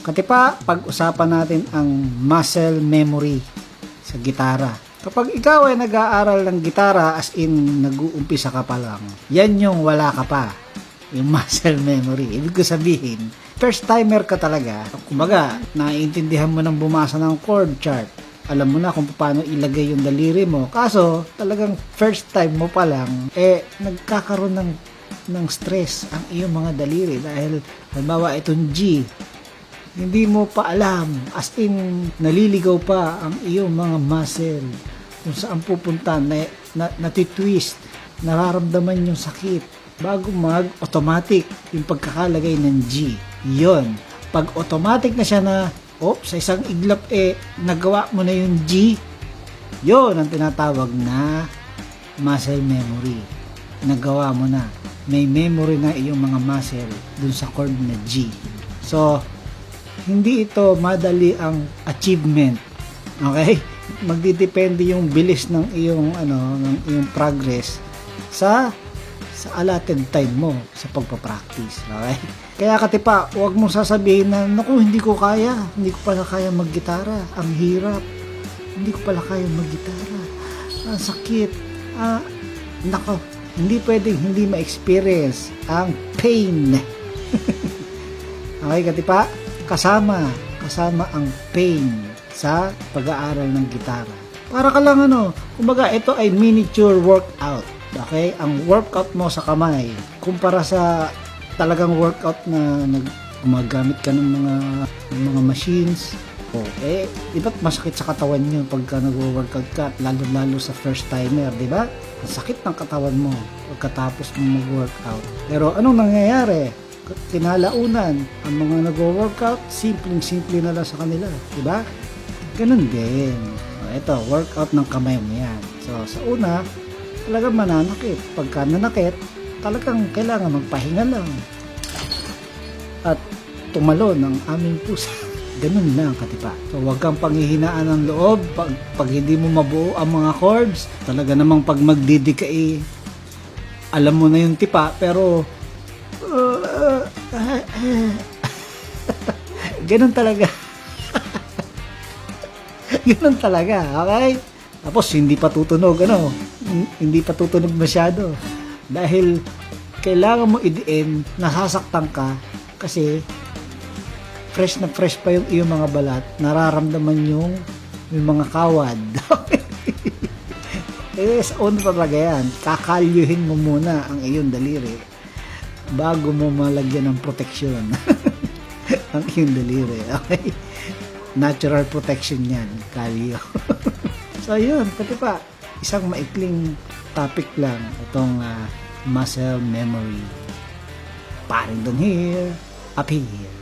Katipa, pag-usapan natin ang muscle memory sa gitara. Kapag ikaw ay nag-aaral ng gitara, as in nag-uumpisa ka pa lang, yan yung wala ka pa, yung muscle memory. Ibig ko sabihin, first timer ka talaga. Kumbaga, naiintindihan mo nang bumasa ng chord chart. Alam mo na kung paano ilagay yung daliri mo. Kaso, talagang first time mo pa lang, nagkakaroon ng stress ang iyong mga daliri. Dahil, halimbawa, itong G, hindi mo pa alam, as in, naliligaw pa ang iyong mga muscle. Kung saan pupunta, natitwist, nararamdaman yung sakit. Bago mag-automatic yung pagkakalagay ng G. Yon. Pag automatic na siya na, sa isang iglap nagawa mo na yung G, yon ang tinatawag na muscle memory. Nagawa mo na. May memory na iyong mga muscle dun sa chord na G. So, hindi ito madali ang achievement. Okay? Magdidepende yung bilis ng iyong progress sa allotted time mo sa pagpa-practice. Okay? Kaya katipa, huwag mong sasabihin na, naku, hindi ko kaya. Hindi ko pala kaya maggitara. Ang hirap. Hindi ko pala kaya maggitara. Ang sakit. Nako, hindi pwedeng hindi ma-experience ang pain. Okay, katipa? Kasama ang pain sa pag-aaral ng gitara. Para ka lang kumbaga ito ay miniature workout. Okay? Ang workout mo sa kamay kumpara sa talagang workout na gumagamit ka ng mga machines. Di ba masakit sa katawan nyo pagka nag-workout ka, lalo sa first timer, di ba? Masakit ng katawan mo pagkatapos mo mag-workout. Pero anong nangyayari? Kinalaunan, ang mga nag-workout, simpleng-simple na lang sa kanila, di ba? Ganun din. Ito, workout ng kamay mo yan. So, sa una, talagang mananakit. Pagka nanakit, talagang kailangan magpahinga lang. At tumalon ang aming puso. Ganun lang, katipa. So, huwag kang panghihinaan ng loob. Pag hindi mo mabuo ang mga chords, talaga namang pag magdidika alam mo na yung tipa, pero ganun talaga. Ganun talaga, okay? Tapos hindi pa tutunog, hindi pa tutunog masyado. Dahil kailangan mo idiin, nasasaktan ka kasi fresh na fresh pa yung iyong mga balat, nararamdaman yung mga kawad. Sa una talaga yan, kakalyuhin mo muna ang iyong daliri bago mo malagyan ng proteksyon ang iyong daliri. Okay? Natural protection yan, kalyo. So yun, katipa, isang maikling topic lang itong muscle memory. Paring doon here, up here.